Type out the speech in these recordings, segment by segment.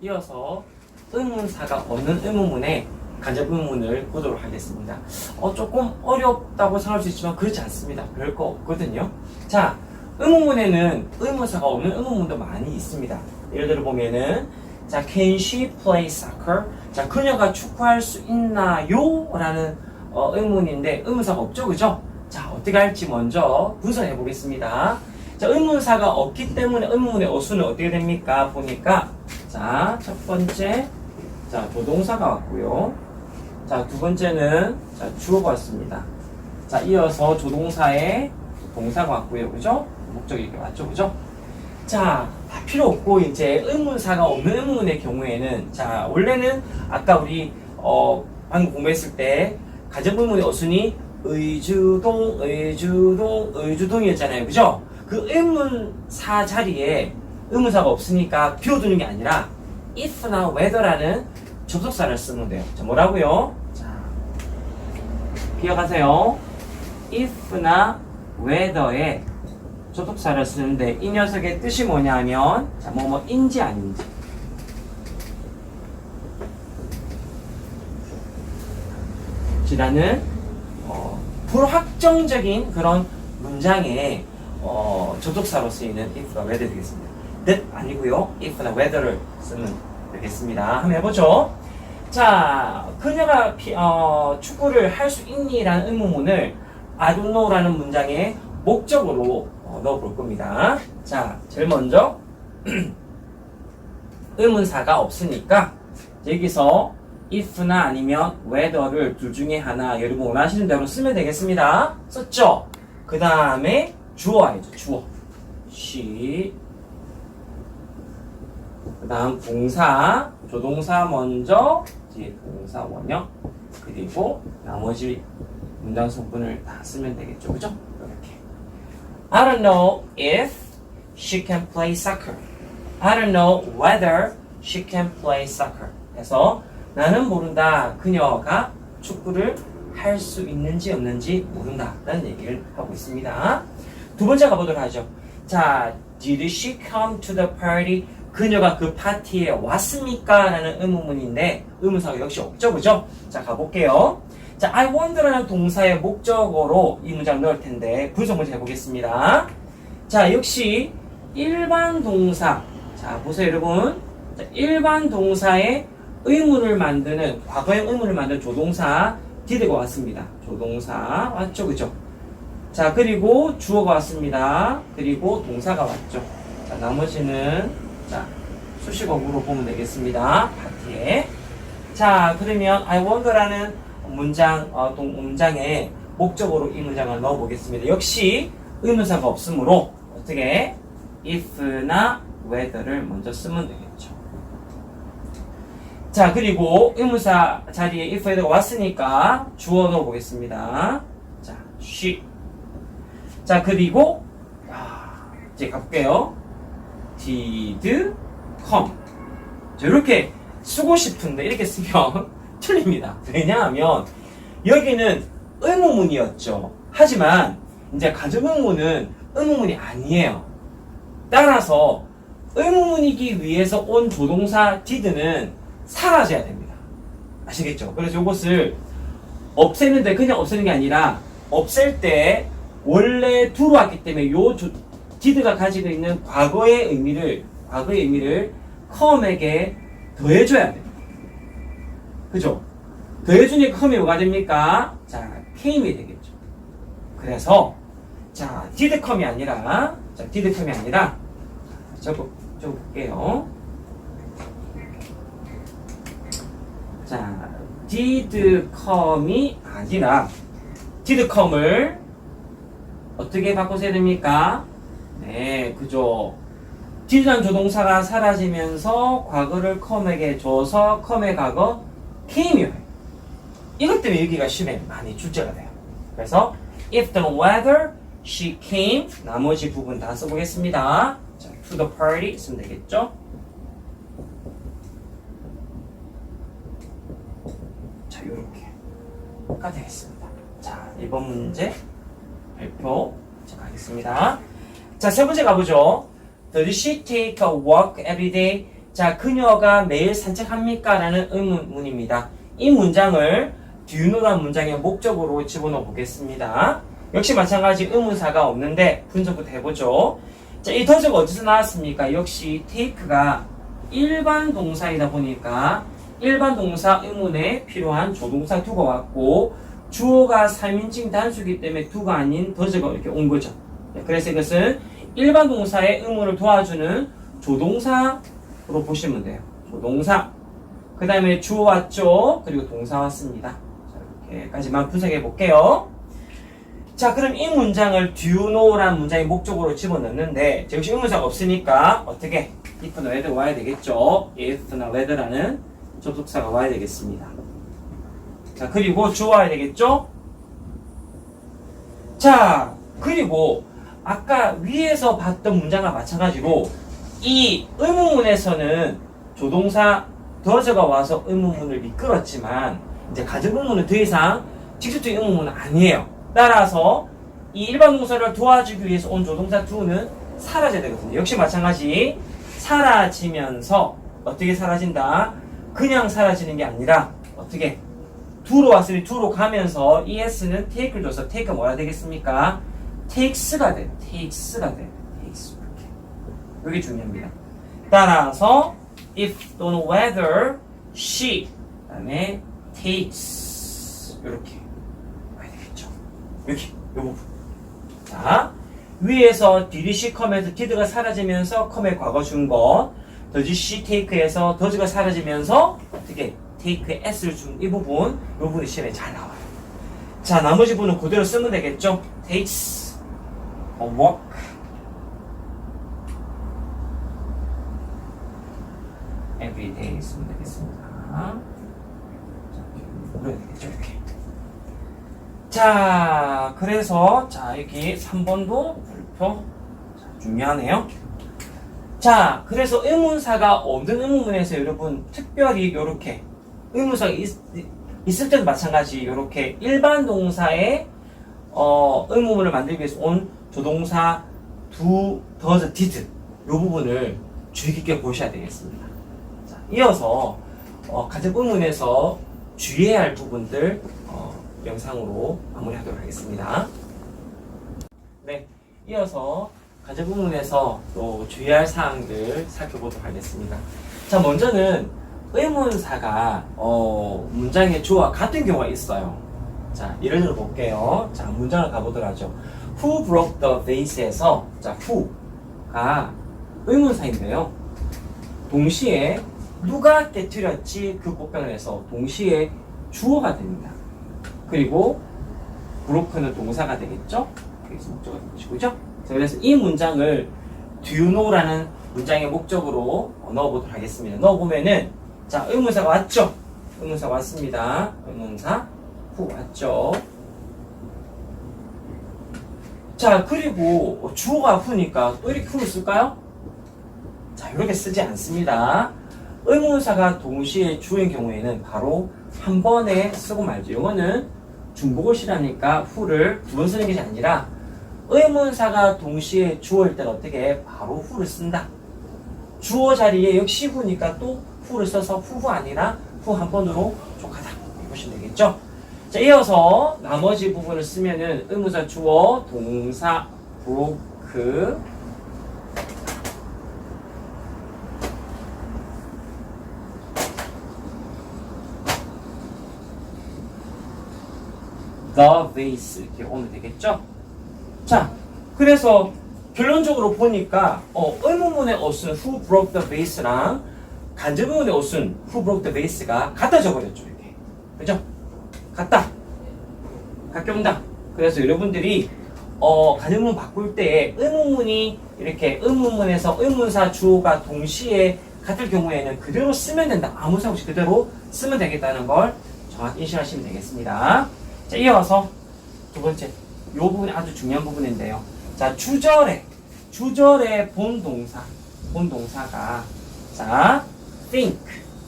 이어서 의문사가 없는 의문문의 간접 의문문을 보도록 하겠습니다. 조금 어렵다고 생각할 수 있지만 그렇지 않습니다. 별거 없거든요. 자, 의문문에는 의문사가 없는 의문문도 많이 있습니다. 예를 들어 보면은 자, can she play soccer? 자, 그녀가 축구할 수 있나요? 라는 의문인데 의문사가 없죠, 그죠? 자, 어떻게 할지 먼저 분석해 보겠습니다. 자, 의문사가 없기 때문에 의문문의 어수는 어떻게 됩니까? 보니까 자, 첫 번째 자, 조동사가 왔고요. 자, 두 번째는 자, 주어가 왔습니다. 자, 이어서 조동사에 동사가 왔고요. 그죠? 목적이 이렇게 왔죠, 그죠? 자, 다 필요 없고 이제 의문사가 없는 의문문의 경우에는 자, 원래는 아까 우리 방금 공부했을 때 간접 의문의 어순이 의주동, 의주동, 의주동이었잖아요. 그죠? 그 의문사 자리에 의문사가 없으니까 비워두는 게 아니라 if나 whether라는 접속사를 쓰면 돼요. 자, 뭐라고요? 자, 기억하세요. if나 whether에 접속사를 쓰는데 이 녀석의 뜻이 뭐냐 하면 자, 뭐뭐인지 아닌지 라는 불확정적인 그런 문장에 접속사로 쓰이는 if나 whether 되겠습니다. that 아니고요. if나 whether를 쓰면 되겠습니다. 한번 해보죠. 자, 그녀가 축구를 할 수 있니? 라는 의문문을 I don't know 라는 문장에 목적으로 넣어볼 겁니다. 자, 제일 먼저 의문사가 없으니까 여기서 if나 아니면 whether를 둘 중에 하나 여러분 원하시는 대로 쓰면 되겠습니다. 썼죠? 그 다음에 주어 알죠? 주어. she. 그 다음 동사, 조동사 먼저, 뒤에 동사 원형, 그리고 나머지 문장 성분을 다 쓰면 되겠죠. 그죠? 이렇게. I don't know if she can play soccer. I don't know whether she can play soccer. 해서 나는 모른다. 그녀가 축구를 할 수 있는지 없는지 모른다. 라는 얘기를 하고 있습니다. 두 번째 가보도록 하죠. 자, did she come to the party? 그녀가 그 파티에 왔습니까? 라는 의문문인데 의문사가 역시 없죠, 그죠? 자, 가볼게요. 자, I wonder라는 동사의 목적어로 이 문장을 넣을 텐데 분석 문제 해보겠습니다. 자, 역시 일반 동사. 자, 보세요, 여러분. 자, 일반 동사의 의문을 만드는 과거의 의문을 만드는 조동사 did가 왔습니다. 조동사 왔죠, 그죠? 자, 그리고 주어가 왔습니다. 그리고 동사가 왔죠. 자, 나머지는 자, 수식어구로 보면 되겠습니다. 파티에. 자, 그러면 I wonder라는 문장에 목적으로 이 문장을 넣어 보겠습니다. 역시 의문사가 없으므로 어떻게 if나 whether를 먼저 쓰면 되겠죠. 자, 그리고 의문사 자리에 if, whether가 왔으니까 주어 넣어 보겠습니다. 자, she. 자, 그리고 이제 가볼게요. did come. 자, 이렇게 쓰고 싶은데 이렇게 쓰면 틀립니다. 왜냐하면 여기는 의문문이었죠. 하지만 이제 간접 의문문은 의문문이 아니에요. 따라서 의문문이기 위해서 온 조동사 did는 사라져야 됩니다. 아시겠죠? 그래서 이것을 없애는데 그냥 없애는 게 아니라 없앨 때 원래 들어왔기 때문에 요 did가 가지고 있는 과거의 의미를 come에게 더해줘야 됩니다. 그죠? 더해주니까 come이 뭐가 됩니까? 자, came이 되겠죠. 그래서 자, did come이 아니라 적어볼게요. 자, did come이 아니라 did come을 어떻게 바꾸셔야 됩니까? 네, 그죠. did라는 조동사가 사라지면서 과거를 come에게 줘서 come의 과거 came이에요. 이것 때문에 여기가 시험에 많이 출제가 돼요. 그래서 if then whether she came 나머지 부분 다 써보겠습니다. 자, to the party 쓰면 되겠죠. 자, 요렇게가 되겠습니다. 자, 이번 문제 발표 가겠습니다. 자, 세 번째 가보죠. Does she take a walk every day? 자, 그녀가 매일 산책합니까? 라는 의문문입니다. 이 문장을 do you know라는 문장의 목적으로 집어넣어 보겠습니다. 역시 마찬가지 의문사가 없는데 분석부터 해보죠. 자, 이 does가 어디서 나왔습니까? 역시 take가 일반 동사이다 보니까 일반 동사 의문에 필요한 조동사 do가 왔고 주어가 3인칭 단수이기 때문에 do가 아닌 does가 이렇게 온 거죠. 그래서 이것은 일반 동사의 의문을 도와주는 조동사로 보시면 돼요. 조동사. 그 다음에 주어 왔죠. 그리고 동사 왔습니다. 자, 이렇게까지만 분석해 볼게요. 자, 그럼 이 문장을 do you know라는 문장의 목적으로 집어넣는데 역시 의문사가 없으니까 어떻게 if나 whether 와야 되겠죠. if나 whether라는 접속사가 와야 되겠습니다. 자, 그리고 주어 와야 되겠죠. 자, 그리고 아까 위에서 봤던 문장과 마찬가지로 이 의문문에서는 조동사 does가 와서 의문문을 이끌었지만 이제 가정 의문은 더 이상 직접적인 의문문은 아니에요. 따라서 이 일반 동사를 도와주기 위해서 온 조동사 do는 사라져야 되거든요. 역시 마찬가지 사라지면서 어떻게 사라진다? 그냥 사라지는 게 아니라 어떻게 do로 왔으니 do로 가면서 es는 take를 줘서 take가 뭐라 되겠습니까? takes가 돼. takes가 돼. takes. 이렇게. 이게 중요합니다. 따라서 if 또는 whether she 그다음에 takes 이렇게 와야 되겠죠. 이렇게 이 부분. 자, 위에서 did she come에서 did가 사라지면서 come의 과거 준 것, does she take에서 does가 사라지면서 어떻게 take의 s를 준 이 부분이 시험에 잘 나와요. 자, 나머지 부분은 그대로 쓰면 되겠죠. takes a walk. every day 쓰면 되겠습니다. 자, 그래야 되겠죠, 이렇게. 자, 그래서, 자, 여기 3번도 물표. 자, 중요하네요. 자, 그래서 의문사가 없는 의문문에서 여러분, 특별히 요렇게, 의문사가 있을 때도 마찬가지, 요렇게 일반 동사의, 의문문을 만들기 위해서 온 조동사 do, does, did. 요 부분을 주의 깊게 보셔야 되겠습니다. 자, 이어서, 가정 의문에서 주의해야 할 부분들, 영상으로 마무리하도록 하겠습니다. 네, 이어서 가정 의문에서 또 주의할 사항들 살펴보도록 하겠습니다. 자, 먼저는 의문사가 문장의 주어와 같은 경우가 있어요. 자, 예를 들어 볼게요. 자, 문장을 가보도록 하죠. Who broke the vase에서 자, who가 의문사인데요. 동시에 누가 깨뜨렸지 그 꽃병을 해서 동시에 주어가 됩니다. 그리고 broke는 동사가 되겠죠? 그래서 목적어가 되는 것이죠. 그래서 이 문장을 do you know라는 문장의 목적으로 넣어보도록 하겠습니다. 넣어보면은 자, 의문사가 왔죠? 의문사가 왔습니다. 의문사 who 왔죠? 자, 그리고 주어가 who니까 또 이렇게 who를 쓸까요? 자, 이렇게 쓰지 않습니다. 의문사가 동시에 주어인 경우에는 바로 한 번에 쓰고 말죠. 영어는 중복을 싫어하니까 who를 두 번 쓰는 것이 아니라 의문사가 동시에 주어일 때는 어떻게 바로 who를 쓴다. 주어 자리에 역시 who니까 또 who를 써서 who 아니라 who 한 번으로 족하다. 보시면 되겠죠. 자, 이어서 나머지 부분을 쓰면은 의문사 주어, 동사 broke, the vase 이렇게 오면 되겠죠? 자, 그래서 결론적으로 보니까 의문문의 어순 who broke the vase랑 간접의문의 어순 who broke the vase가 같아져 버렸죠, 이렇게. 그죠? 같다. 가까운다. 그래서 여러분들이 간접의문 바꿀 때 의문문이 이렇게 의문문에서 의문사 주어가 동시에 같을 경우에는 그대로 쓰면 된다. 아무 생각 없이 그대로 쓰면 되겠다는 걸 정확히 인식하시면 되겠습니다. 자, 이어서 두 번째, 이 부분이 아주 중요한 부분인데요. 자, 주절의 본동사가 자, think,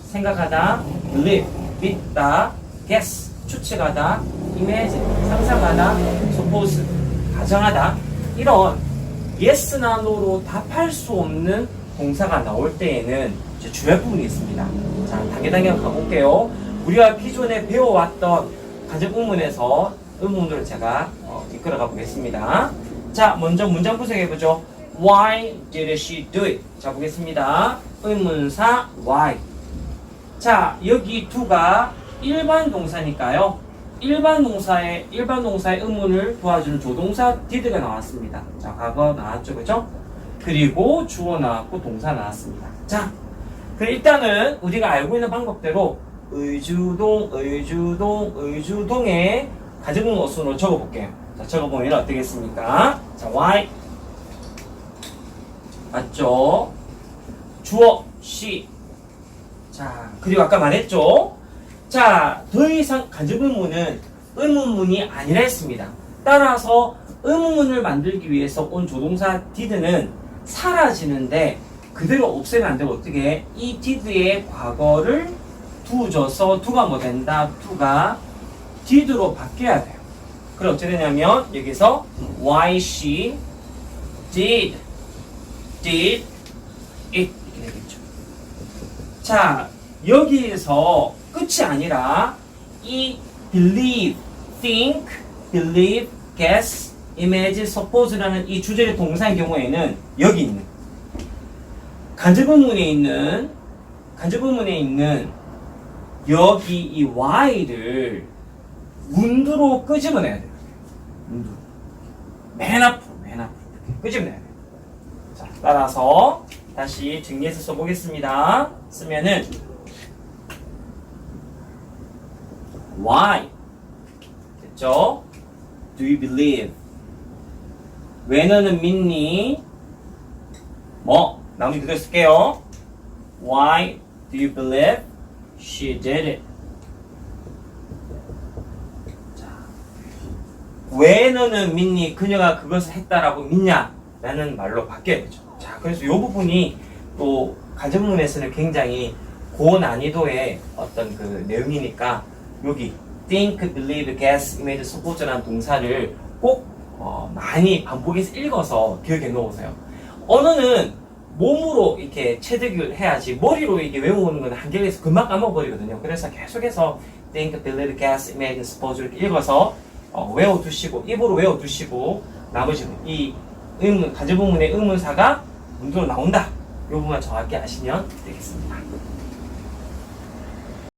생각하다, believe, 믿다, guess, 추측하다, imagine, 상상하다, suppose, 가정하다, 이런 yes나 no로 답할 수 없는 동사가 나올 때에는 이제 주요 부분이 있습니다. 자, 단계단계 가볼게요. 우리가 기존에 배워왔던 가정 의문에서 의문으로 제가 이끌어가 보겠습니다. 자, 먼저 문장 구성해보죠. Why did she do it? 자, 보겠습니다. 의문사 why. 자, 여기 do가 일반 동사니까요. 일반 동사의 의문을 도와주는 조동사 did가 나왔습니다. 자, 과거 나왔죠, 그죠? 그리고 주어 나왔고 동사 나왔습니다. 자, 그럼 일단은 우리가 알고 있는 방법대로 의주동의 가정문 어순으로 적어볼게요. 자, 적어보면 어떻겠습니까? 자, why 맞죠? 주어 she. 자, 그리고 아까 말했죠? 자, 더 이상 가정문은 의문문이 아니라 했습니다. 따라서 의문문을 만들기 위해서 온 조동사 did는 사라지는데 그대로 없애면 안 되고 어떻게 해? 이 did의 과거를 do 줘서 do가 뭐 된다? do가 did로 바뀌어야 돼요. 그럼 어떻게 되냐면 여기서 why she did it 이렇게 되겠죠. 자, 여기에서 끝이 아니라 이 believe, think, believe, guess, imagine, suppose라는 이 주제의 동사의 경우에는 여기 있는 간접의문에 있는 여기 이 y를 문두로 끄집어내야 돼요. 문두로. 맨 앞으로 이렇게 끄집어내야 돼요. 자, 따라서 다시 정리해서 써보겠습니다. 쓰면은 Why? 됐죠? Do you believe? 왜 너는 믿니? 뭐? 나머지 그대로 쓸게요. Why do you believe she did it? 자, 왜 너는 믿니? 그녀가 그것을 했다라고 믿냐? 라는 말로 바뀌어야 되죠. 자, 그래서 이 부분이 또 가정문에서는 굉장히 고난이도의 어떤 그 내용이니까 여기 think, believe, guess, imagine, suppose라는 동사를 꼭 많이 반복해서 읽어서 기억해 놓으세요. 언어는 몸으로 이렇게 체득을 해야지 머리로 이게 외우는 건 한계가 있어 금방 까먹어버리거든요. 그래서 계속해서 think, believe, guess, imagine, suppose 이렇게 읽어서 외워두시고 입으로 외워두시고 나머지 이 의문, 가정문의 의문사가 문제로 나온다. 이 부분만 정확히 아시면 되겠습니다.